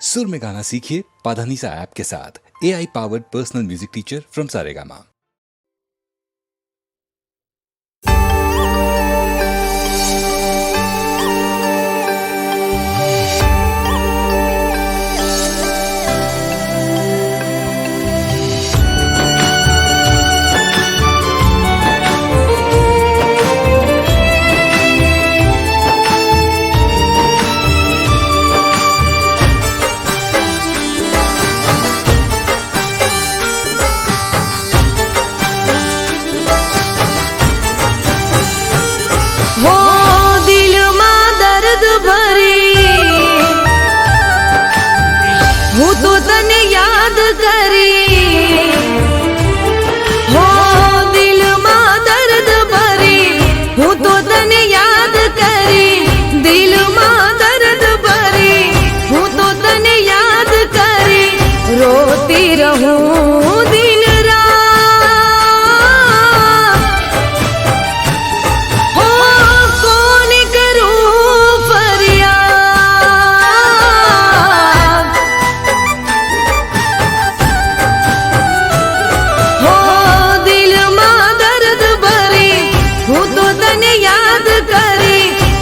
सुर में गाना सीखिए पाधानीसा ऐप के साथ। AI powered personal music teacher from Saregama.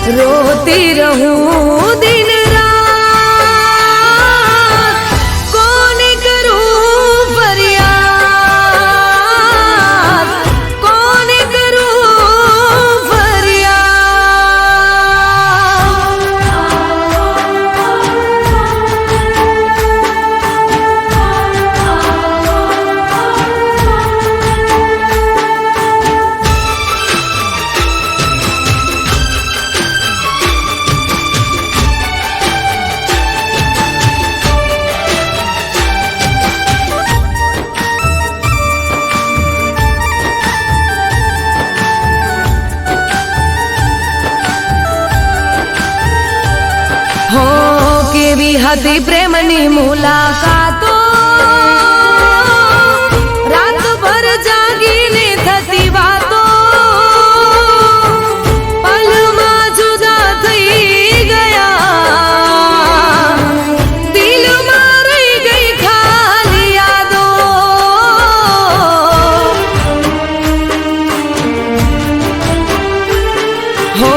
रोती रहूं दिन रात, कौन करूं फरियाद, कौन करूं કેવી હતી પ્રેમની મુલાકાતો, રાતભર જાગીને થતી વાતો, પલમાં જુદા થઈ ગયા, દિલમાં રહી ગઈ ખાલી યાદો. હો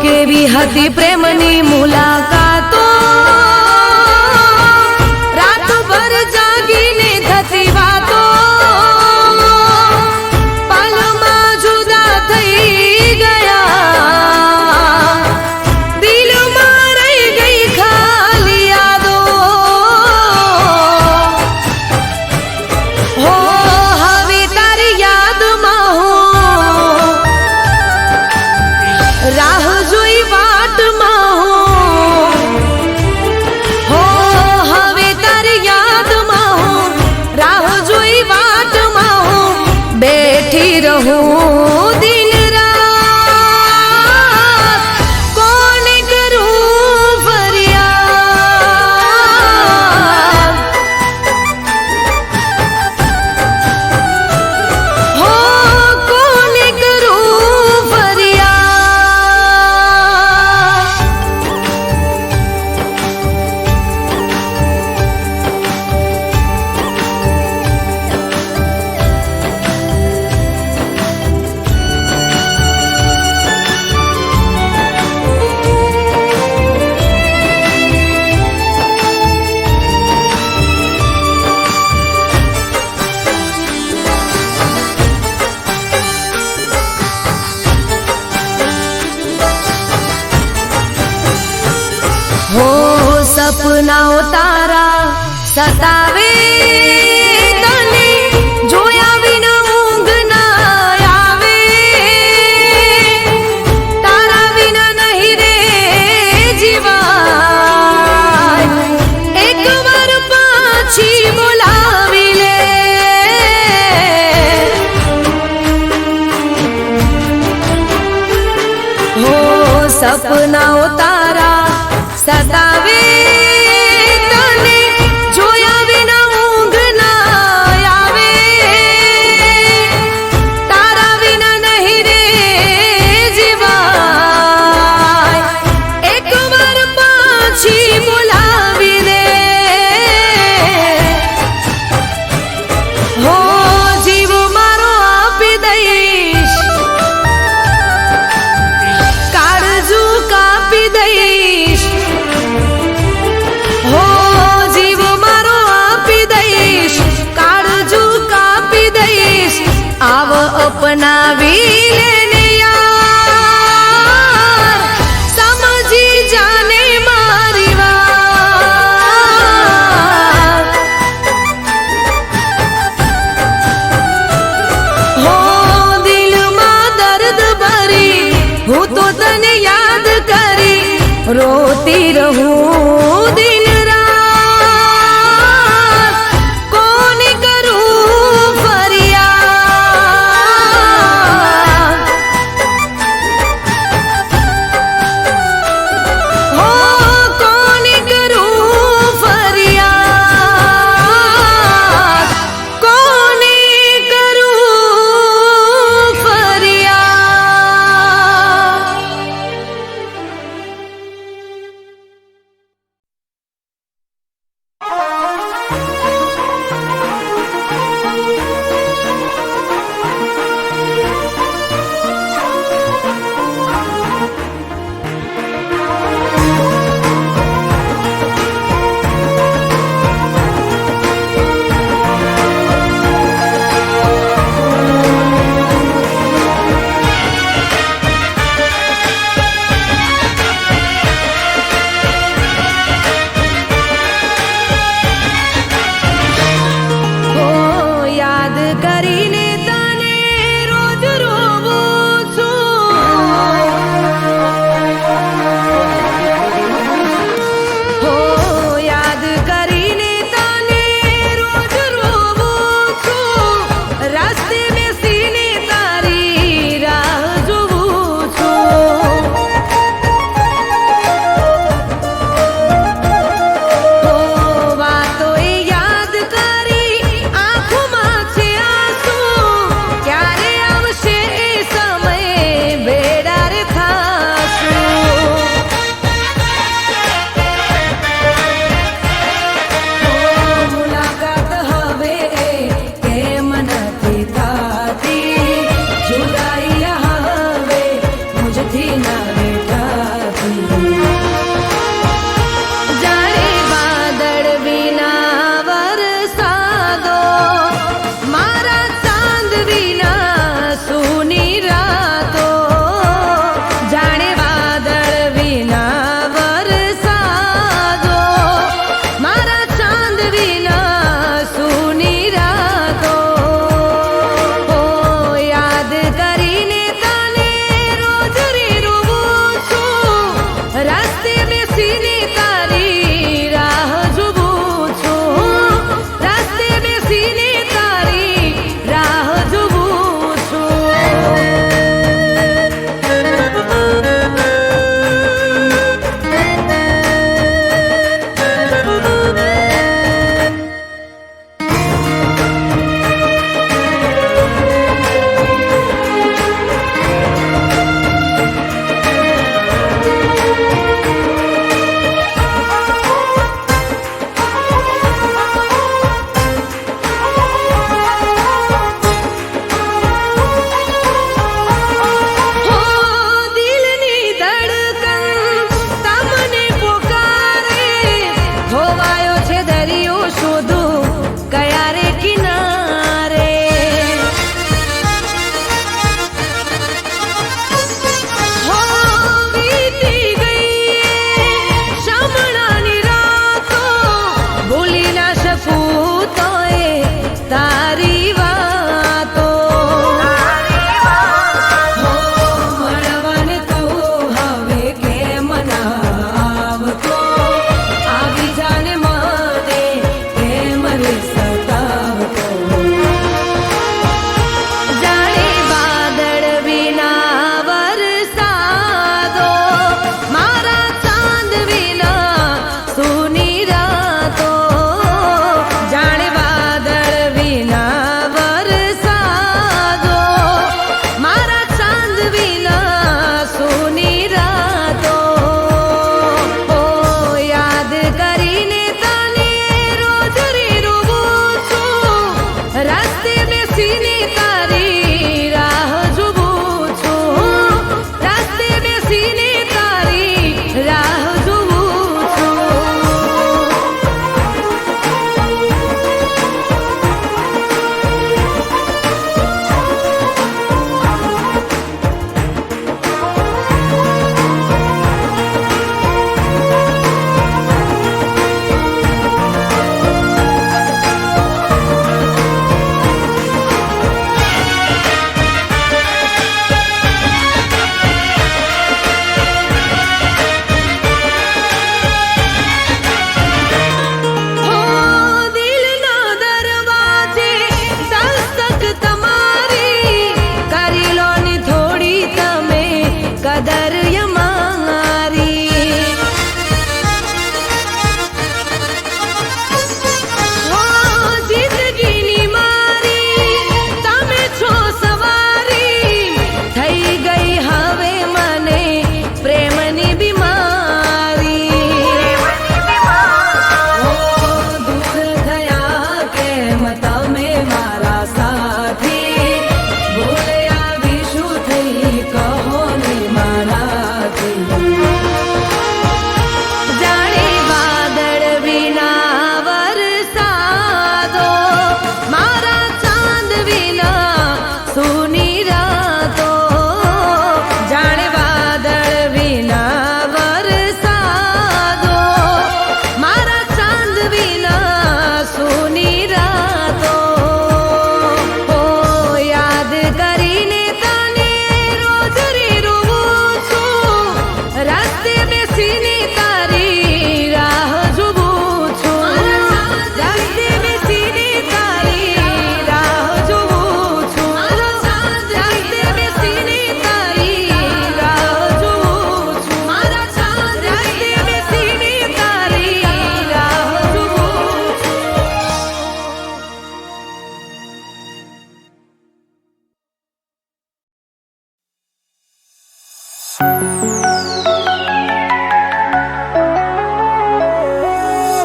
કેવી હતી પ્રેમની મુલાકાતો, રાહ જોઈ વાટમાં હું, હો હવે તારી યાદમાં હું, રાહ જોઈ વાટમાં હું બેઠી રહું દિન રાત, કોણ કરું ફરિયાદ, હો કોણ કરું ફરિયાદ. હો સપનાઓ તારા સતાવે, તને જોયા વિના ઊંઘ ના આવે, તારા વિના નહીં રે જીવાય, એક વાર પાછી બોલાવી લે. હો સપનાઓ તારા સતાવે, તને જોયા વિના અપનાવી લેને યાર સમજી જાને મારી વાત હો દિલમાં દર્દ ભરી હું તો તને યાદ કરી રોતી રહું દિન રાત કોને કરું ફરિયાદ હો કોને કરું ફરિયાદ કોને કરું ફરિયાદ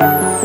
તમને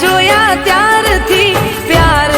જોયા ત્યારથી પ્યાર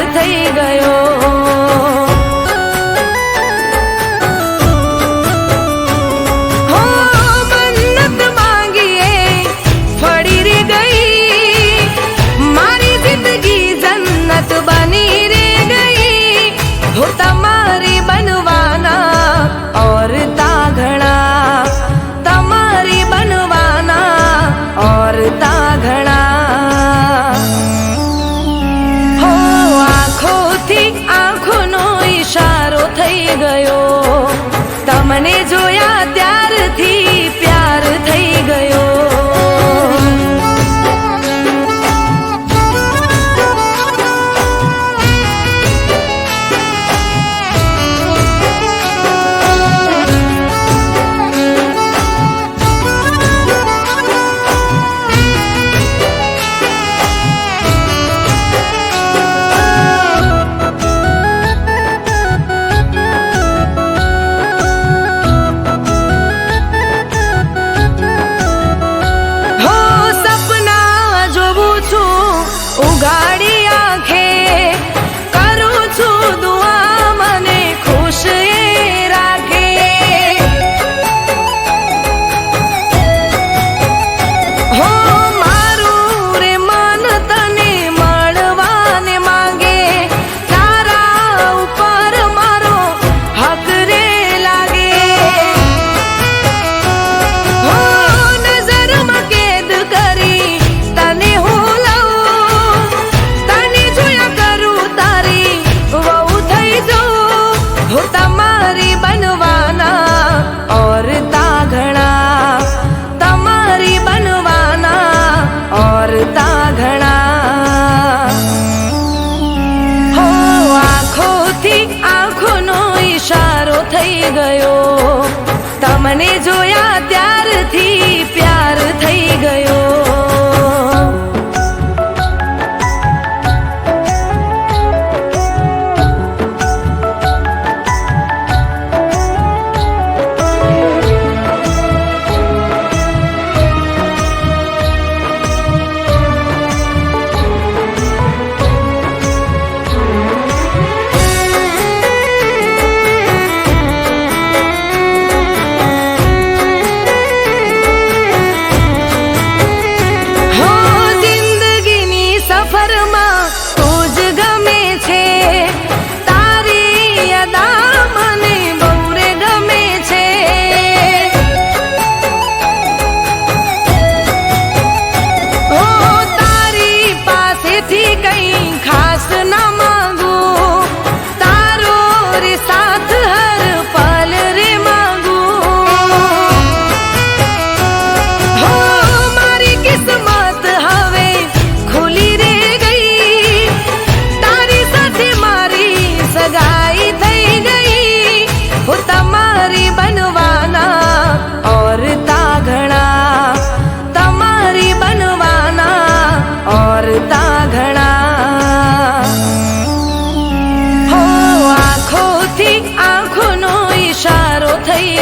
થઈ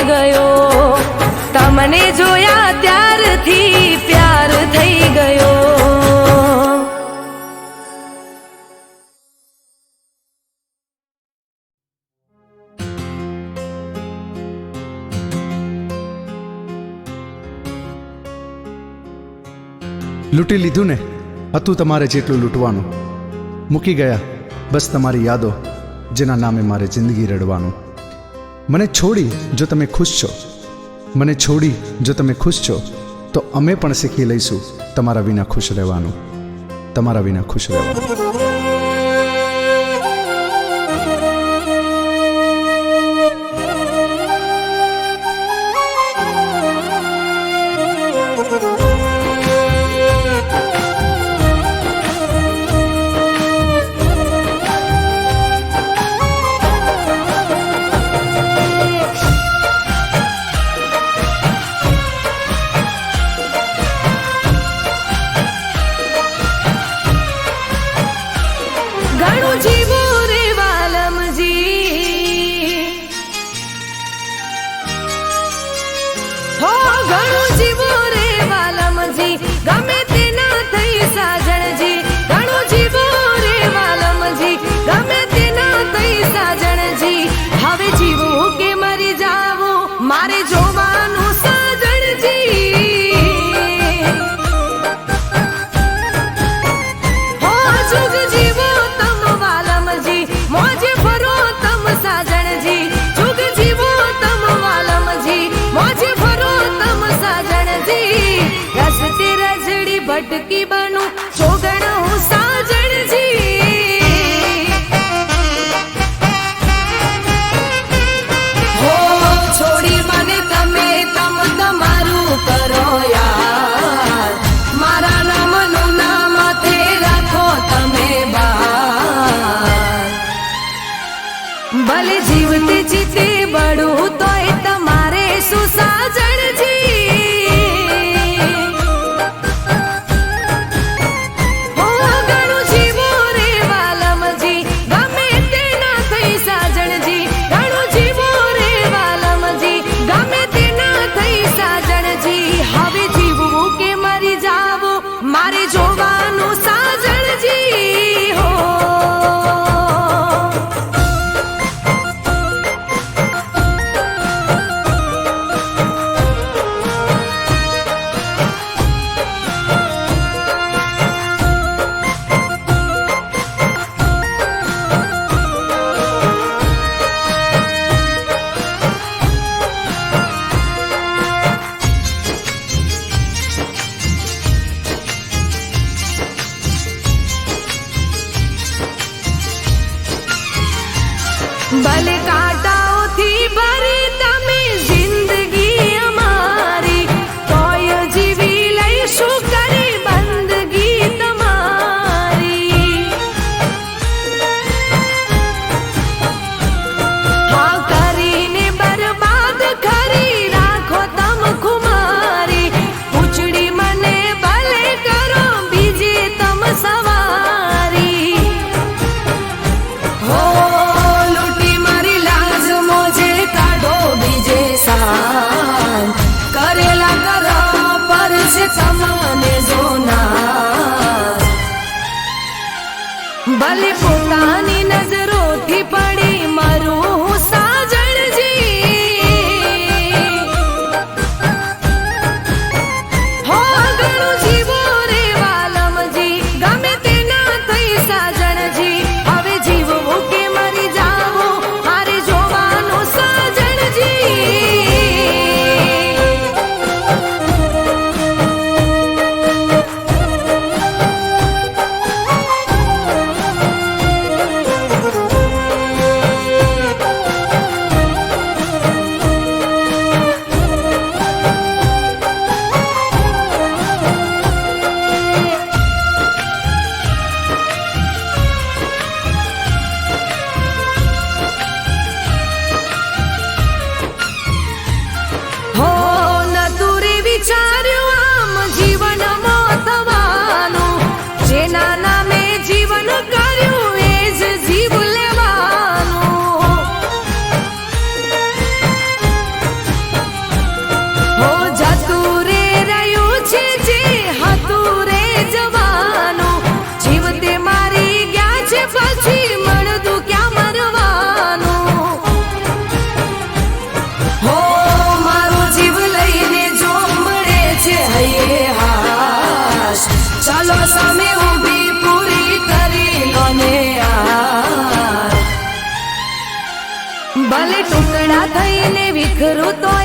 ગયો. તમને જોયા ત્યારથી પ્યાર થઈ ગયો. લૂંટી લીધું ને, હતું તમારે જેટલું લૂંટવાનું. મૂકી ગયા બસ તમારી યાદો, જેના નામે મારે જિંદગી રડવાનું. મને છોડી જો તમે ખુશ છો, મને છોડી જો તમે ખુશ છો, તો અમે પણ શીખી લઈશું તમારા વિના ખુશ રહેવાનું, તમારા વિના ખુશ રહેવાનું. ઘણું જીવું રે વાલમજી, હો ઘણું જીવું રે વાલમજી, ગમે તે ના થઈ સાજણજી. ઘણું જીવું રે વાલમજી, ગમે તે ના થઈ સાજણજી. હવે જીવું કે મરી જાવું, મારે જોવાનું સાજણજી. હો જુગ જીવો તમ વાલમજી, મોજે ફરો તમ સાજણજી. જુગ જીવો તમ વાલમજી, મોજે ફરો તમ સાજણજી. રસ્તે રજડી ભટકી બનું જોગણ હું સાજણજી. હો છોડી મને તમે તમ તમારું કરો યાર, મારા નામનું નામ માથે રાખો તમે બાર. ભલે જીવતે જીતે બળું તોય તમારે શું સાજણજી. હો ઘણું જીવો રે વાલમજી, ગમે તે ના થઈ સાજણજી. ઘણું જીવો રે વાલમજી, ગમે તે ના થઈ સાજણજી. હવે જીવવું કે મરી જાવું, મારે જોવાનું સાજણજી. હો ભલે કાંટાઓથી ભરી તમે જિંદગી અમારી, તોય જીવી લઈશું કરી બંદગી તમારી. હા કરીને બરબાદ કરી રાખો તમ ખુમારી. ઉચડી મને ભલે કરો બીજે તમ સવારી. હો લૂંટી મારી લાજ મોજે કાઢો બીજે સાન, કરેલા કરો પર છે તમને જોનાર. ભલે પોતાની નજરોથી પડી મરું હું સાજણજી. હો ઘણું જીવો રે વાલમજી, ગમે તે ના થઈ સાજણજી. હવે જીવવું કે મરી જાવું, મારે જોવાનું સાજણજી. ખરું તો